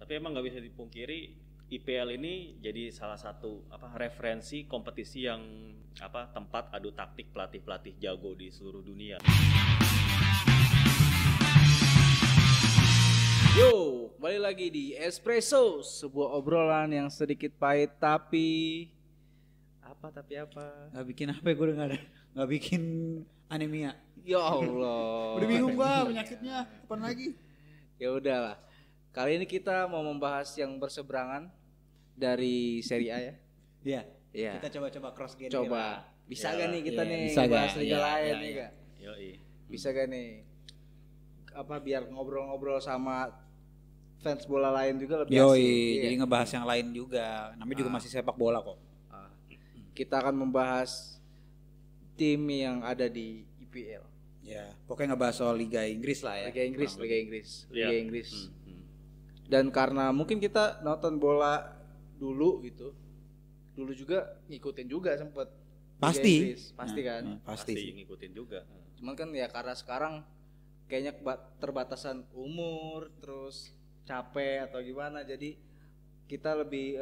Tapi emang nggak bisa dipungkiri IPL ini jadi salah satu referensi kompetisi yang tempat adu taktik pelatih-pelatih jago di seluruh dunia. Yo, kembali lagi di Espresso, sebuah obrolan yang sedikit pahit tapi apa? Gak bikin apa ya, gue udah gak bikin anemia. Ya Allah. Udah bingung gua penyakitnya, kapan lagi? Ya udahlah. Kali ini kita mau membahas yang berseberangan dari Serie A ya. Iya. Iya. Kita coba cross genre. Coba. Bisa gak nih kita nih bisa bahas gak? liga Iya, lain iya, nih iya. gak? Yoi. Bisa gak nih? Biar ngobrol-ngobrol sama fans bola lain juga lebih asik. Yoi, Iya. jadi ngebahas yang lain juga. Namanya juga masih sepak bola kok. Kita akan membahas tim yang ada di IPL. Ya, pokoknya ngebahas soal Liga Inggris lah ya. Liga Inggris. Iya. Liga Inggris. Dan karena mungkin kita nonton bola dulu gitu. Dulu juga ngikutin juga sempet. Liga Pasti. Inggris. Pasti kan. Pasti sih. ngikutin juga. Cuman kan ya karena sekarang kayaknya terbatasan umur, terus capek atau gimana, jadi kita lebih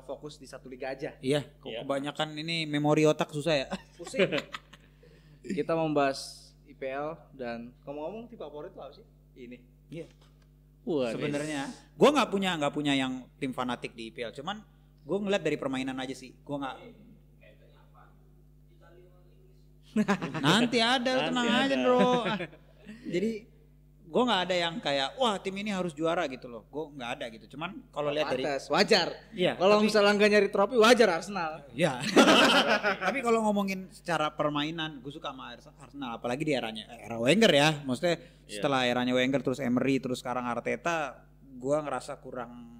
fokus di satu liga aja. Iya, Iya. kebanyakan ini memori otak susah ya. Pusing. Kita membahas IPL dan ngomong-ngomong tim favorit lo apa sih? Ini. Iya. Wah, Sebenarnya gue nggak punya yang tim fanatik di IPL, cuman gue ngeliat dari permainan aja sih. Gue nggak. Nanti ada, tenang aja bro. Jadi gue nggak ada yang kayak wah tim ini harus juara gitu loh. Gue nggak ada gitu. Cuman kalau lihat dari wajar. Iya, Kalau misalnya nggak nyari trofi wajar Arsenal. ya. Tapi kalau ngomongin secara permainan, gue suka sama Arsenal, apalagi di era Wenger ya. Maksudnya setelah eranya Wenger terus Emery terus sekarang Arteta, gue ngerasa kurang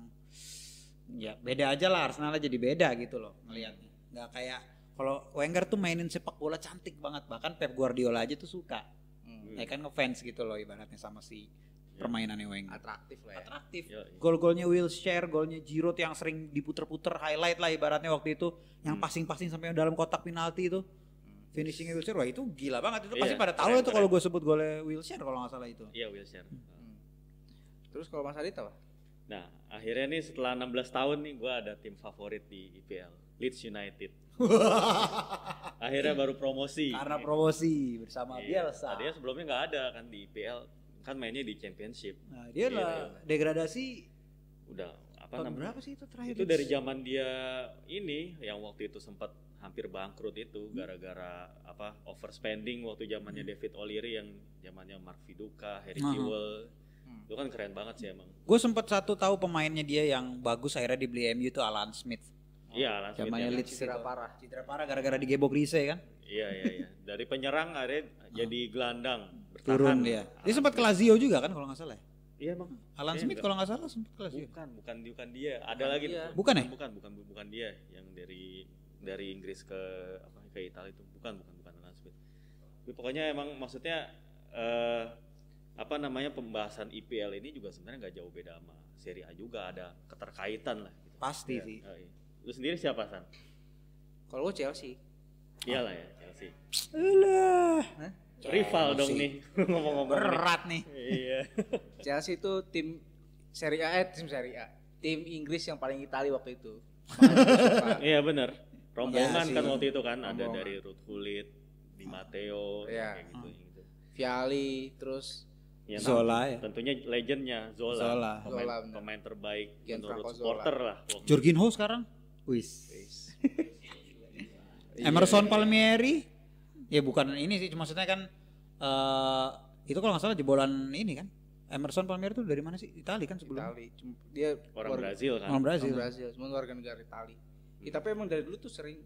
ya beda aja lah, Arsenal jadi beda gitu loh ngelihatnya. Nggak kayak kalau Wenger tuh mainin sepak bola cantik banget, bahkan Pep Guardiola aja tuh suka. Ya kan ngefans gitu loh ibaratnya sama si permainannya Wenger. Atraktif lah ya. Atraktif. Yoi. Gol-golnya Wilshere, golnya Giroud yang sering diputer-puter highlight lah ibaratnya waktu itu, yang passing-passing sampai dalam kotak penalti itu. Finishingnya Wilshere, wah itu gila banget itu. Pasti Iya, pada tahu keren, itu kalau gue sebut golnya Wilshere kalau nggak salah itu. Iya, Wilshere. Terus kalau Mas Adit apa? Nah, akhirnya nih setelah 16 tahun nih gue ada tim favorit di IPL, Leeds United. Akhirnya baru promosi. Karena promosi bersama Iya, Bielsa. tadinya sebelumnya nggak ada kan di IPL, kan mainnya di Championship. Nah, dia Iya, lah degradasi Udah tahun berapa sih itu terakhir? Itu dari zaman dia ini yang waktu itu sempat hampir bangkrut itu gara-gara overspending waktu zamannya David O'Leary, yang zamannya Mark Viduka, Harry Kewell. Itu kan keren banget sih emang. Gue sempat tahu pemainnya dia yang bagus akhirnya dibeli MU itu Alan Smith. Iya, langsung Zamannya ya. Leeds Cedera itu. parah. Cedera parah gara-gara digebok Rize kan? Iya. Dari penyerang akhirnya jadi gelandang bertahan. Turun dia. Dia sempat ke Lazio juga kan kalau nggak salah ya? Iya emang. Alan Iya, Smith enggak. kalau nggak salah sempat ke Lazio. Bukan dia. Ada lagi. Iya. Bukan ya? Bukan dia yang dari Inggris ke Italia itu. Bukan Alan Smith. Tapi pokoknya emang maksudnya pembahasan IPL ini juga sebenarnya nggak jauh beda sama Serie A, juga ada keterkaitan lah gitu. Pasti Iya. sih. Iya. Lu sendiri siapa, San? Kalau gue Chelsea. Iyalah ya, Chelsea. Alah. Rival dong nih ngomong-ngomong. Berat nih. Iya. Chelsea itu tim Serie A, tim Inggris yang paling Itali waktu itu. Iya benar. Rombongan Iya kan sih. waktu itu kan ada Rombongan. dari Ruud Gullit, Di Matteo, Iya. kayak gitu. Viali, terus Ya, Zola ya. Tentunya legendnya Zola. Zola. Zola, benar. Pemain terbaik Gianfranco menurut supporter Zola. lah. Jorginho sekarang? Wis. Emerson Palmieri? Ya bukan ini sih, maksudnya kan itu kalau nggak salah jebolan ini kan. Emerson Palmieri itu dari mana sih? Itali kan sebelumnya. Itali. Dia Orang Brazil kan. Orang Brazil. Brazil, cuma warga negara Itali. Ya, tapi emang dari dulu tuh sering.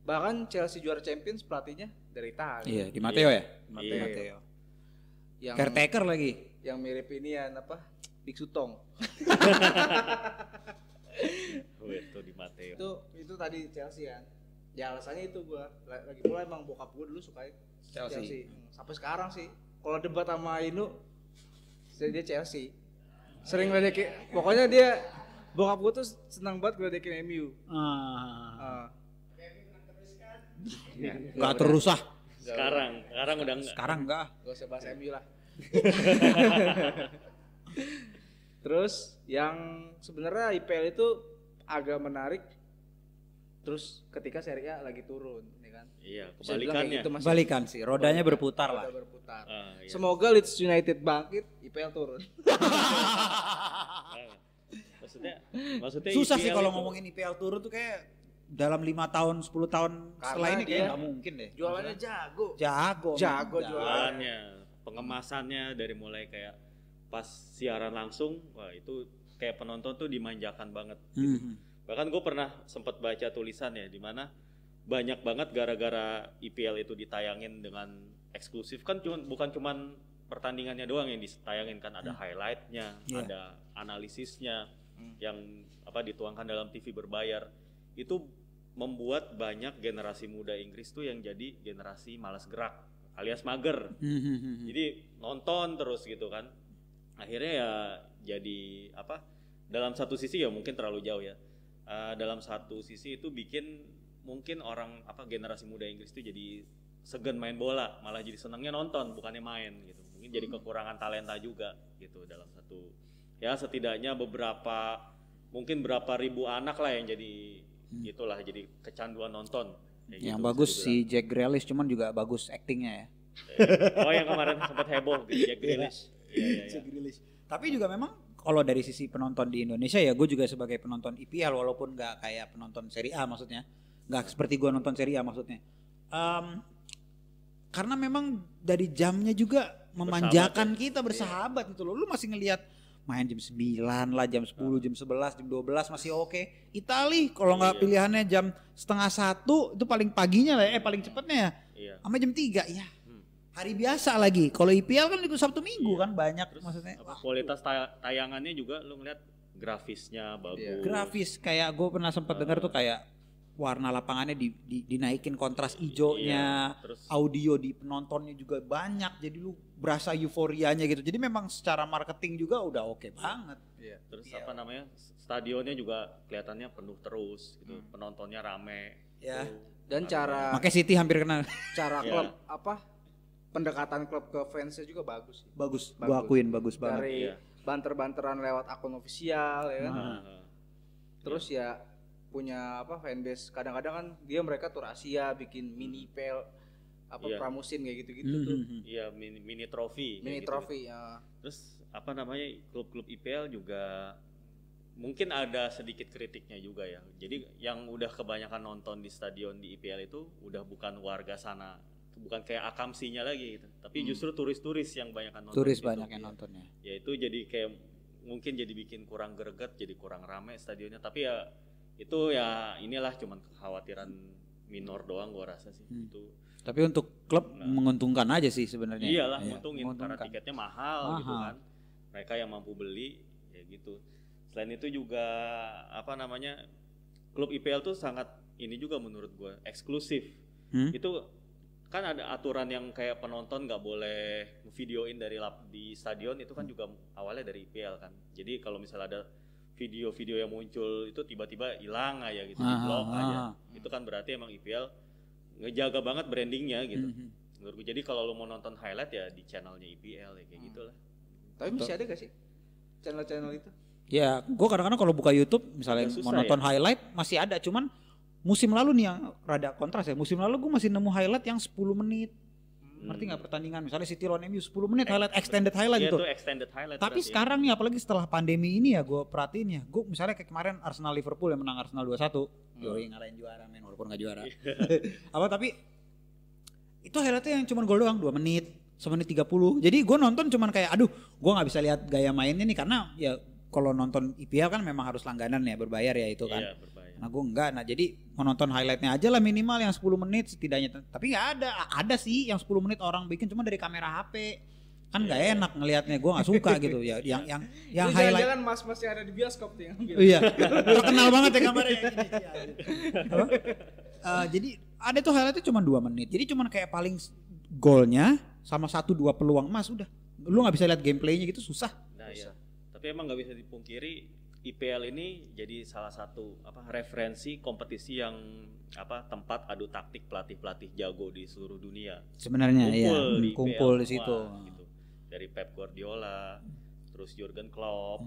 Bahkan Chelsea juara Champions pelatihnya dari Itali. Iya, di Matteo ya? Di Iya. Matteo. Yang Caretaker lagi. yang mirip ini ya Big Sutong. Itu Di Matteo. Itu tadi Chelsea kan. Ya alasannya itu gua lagi pula emang bokap gua dulu suka Chelsea. Sampai sekarang sih. Kalau debat sama Inu, dia Chelsea. Sering ngeledekin. Pokoknya dia bokap gua tuh senang banget ngeledekin MU. Gak terus ah. Sekarang udah enggak. Sekarang enggak. Gak usah bahas MU lah. Terus yang sebenarnya IPL itu agak menarik. Terus ketika Serie A lagi turun, ya kan? Iya, Bisa dibilang kebalikannya. kayak gitu masih Balikan sih, rodanya berputar lah. roda berputar. Iya. Semoga Leeds United bangkit, IPL turun. Maksudnya Susah IPL sih kalau itu- ngomongin IPL turun tuh kayak dalam 5 tahun, 10 tahun setelah ini kayak dia nggak mungkin deh. Jualannya jago. Jago. Jago man. jualan. jualannya, pengemasannya dari mulai kayak pas siaran langsung, wah itu kayak penonton tuh dimanjakan banget. Mhm. Bahkan gue pernah sempat baca tulisan ya, di mana banyak banget gara-gara IPL itu ditayangin dengan eksklusif kan, bukan cuman pertandingannya doang yang ditayangin kan, ada highlightnya, Iya. ada analisisnya yang dituangkan dalam TV berbayar. Itu membuat banyak generasi muda Inggris tuh yang jadi generasi malas gerak alias mager. Mhm. Jadi nonton terus gitu kan. Akhirnya ya jadi dalam satu sisi ya mungkin terlalu jauh ya. Dalam satu sisi itu bikin mungkin orang generasi muda Inggris itu jadi segan main bola, malah jadi senangnya nonton bukannya main gitu. Mungkin jadi kekurangan talenta juga gitu dalam satu, ya setidaknya mungkin berapa ribu anak lah yang jadi itulah, jadi kecanduan nonton. Kayak Yang gitu, bagus bisa si Jack Grealish, cuman juga bagus actingnya ya. dibilang. Oh yang kemarin sempat heboh gitu, Jack Grealish. Iya. Jack Grealish. Tapi juga memang kalau dari sisi penonton di Indonesia ya, gue juga sebagai penonton IPL walaupun nggak kayak penonton Serie A maksudnya, nggak seperti gue nonton Serie A maksudnya. Karena memang dari jamnya juga memanjakan kita, bersahabat gitu loh. Lu masih ngelihat main jam 9 lah, jam 10, jam 11, jam 12 masih oke. Itali kalau nggak pilihannya jam setengah 1 itu paling paginya lah, paling cepatnya ya. Iya. Sama jam 3 ya. Hari biasa lagi. Kalau IPL kan itu Sabtu Minggu kan banyak. Terus Maksudnya kualitas tayangannya juga lu ngeliat grafisnya bagus. grafis kayak gue pernah sempat dengar tuh kayak warna lapangannya dinaikin kontras hijaunya, terus audio di penontonnya juga banyak, jadi lu berasa euforianya gitu. Jadi memang secara marketing juga udah oke banget. terus stadionnya juga kelihatannya penuh terus gitu. Penontonnya rame. Ya. Tuh. Dan cara Makanya City hampir kena. klub pendekatan klub ke fansnya juga bagus. Bagus, Bagus. gua akuin bagus banget. Dari Iya. banter-banteran lewat akun ofisial ya kan. Nah, Terus ya punya fanbase. Kadang-kadang kan mereka tur Asia bikin mini IPL Iya. pramusim kayak gitu-gitu tuh. iya mini trofi. Mini kayak gitu. trofi ya. Terus klub-klub IPL juga mungkin ada sedikit kritiknya juga ya. Jadi yang udah kebanyakan nonton di stadion di IPL itu udah bukan warga sana, bukan kayak akamsinya lagi gitu. Tapi justru turis-turis yang banyak nonton. Turis gitu. banyak yang nontonnya. Ya itu jadi kayak mungkin jadi bikin kurang greget, jadi kurang rame stadionnya. Tapi ya itu ya inilah cuman kekhawatiran minor doang gua rasa sih. Itu Tapi untuk klub menguntungkan aja sih sebenarnya. iyalah Iya, nguntungin karena tiketnya mahal gitu kan. Mereka yang mampu beli ya gitu. Selain itu juga klub IPL tuh sangat ini juga menurut gua eksklusif. Itu kan ada aturan yang kayak penonton nggak boleh videoin di stadion, itu kan juga awalnya dari IPL kan. Jadi kalau misalnya ada video-video yang muncul itu tiba-tiba hilang aja gitu, di blok aja. Itu kan berarti emang IPL ngejaga banget brandingnya gitu. Menurut gue. Jadi kalau lo mau nonton highlight ya di channelnya IPL ya kayak gitulah. Tapi masih ada gak sih channel-channel itu? Ya, gue kadang-kadang kalau buka YouTube misalnya Agak susah mau nonton highlight masih ada, cuman musim lalu nih yang rada kontras ya. Musim lalu gue masih nemu highlight yang 10 menit. Ngerti nggak pertandingan? Misalnya City lawan MU 10 menit highlight, extended highlight Iya gitu. itu extended highlight. Tapi berarti. sekarang nih apalagi setelah pandemi ini ya gue perhatiin ya. Gue misalnya kayak kemarin Arsenal Liverpool yang menang Arsenal 2-1. Yoi ngalahin juara men walaupun gak juara. Tapi itu highlightnya yang cuma gol doang 2 menit, 1 menit 30. Jadi gue nonton cuman kayak aduh gue gak bisa lihat gaya mainnya nih karena ya kalau nonton IPL kan memang harus langganan ya, berbayar ya itu kan. Iya, berbayar. Nah gue enggak, nah jadi menonton highlightnya aja lah minimal yang 10 menit setidaknya. Tapi gak ada sih yang 10 menit orang bikin cuma dari kamera HP. Kan gak enak ngelihatnya, gue gak suka gitu ya. Yang Itu highlight. jangan-jangan mas-mas yang ada di bioskop tuh yang ambil. Iya, terkenal banget ya kamarnya yang gini. Apa? Jadi ada tuh highlightnya cuma 2 menit. Jadi cuma kayak paling golnya sama 1-2 peluang emas udah. Lu gak bisa lihat gameplaynya gitu, susah. Nah, iya. Tapi emang nggak bisa dipungkiri IPL ini jadi salah satu referensi kompetisi yang tempat adu taktik pelatih-pelatih jago di seluruh dunia. Sebenarnya ya, di kumpul IPL di situ. semua, gitu. Dari Pep Guardiola, terus Jurgen Klopp,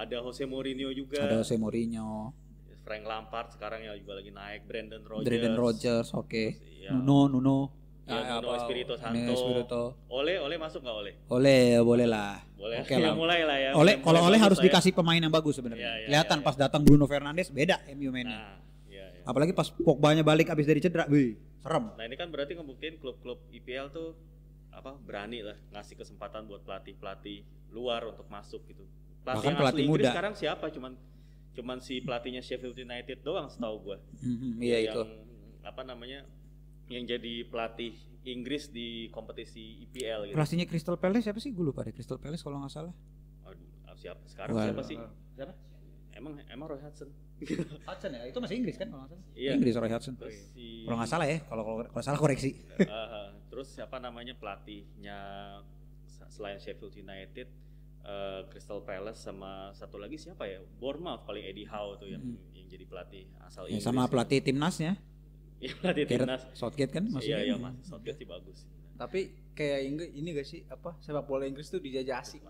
Ada Jose Mourinho juga. Ada Jose Mourinho. Frank Lampard sekarang yang juga lagi naik. Brandon Rodgers, oke. Ya. Nuno. Ya, Nuno Espirito Santo. Oleh masuk nggak Oleh? Oleh, boleh lah. Boleh. Oke lah. Mulai lah ya. Kalau Oleh harus ya. dikasih pemain yang bagus sebenarnya. Ya, Kelihatan pas datang Bruno Fernandes beda MU mainnya. Nah, ya. Apalagi pas Pogba-nya balik abis dari cedera, wih, serem. Nah, ini kan berarti ngebuktiin klub-klub IPL tuh berani lah ngasih kesempatan buat pelatih-pelatih luar untuk masuk gitu. Bahkan yang pelatih asli Inggris muda. Sekarang siapa? Cuman si pelatihnya Sheffield United doang setahu gua. Iya yang, itu. Yang jadi pelatih Inggris di kompetisi IPL gitu. Pelatihnya Crystal Palace siapa sih? Gue lupa deh. Crystal Palace kalau nggak salah. Aduh, siapa sih? Siapa? Emang Roy Hudson. Hudson ya? Itu masih Inggris kan kalau nggak salah? Iya. Inggris Roy Hudson. Kalau nggak salah ya, kalau salah koreksi. Terus siapa namanya pelatihnya selain Sheffield United, Crystal Palace sama satu lagi siapa ya? Bournemouth paling Eddie Howe tuh yang jadi pelatih asal Inggris. Sama pelatih timnasnya. Iya pelatih timnas. Southgate kan maksudnya. Iya Southgate sih bagus. Tapi kayak ini gak sih sepak bola Inggris tuh dijajah asing.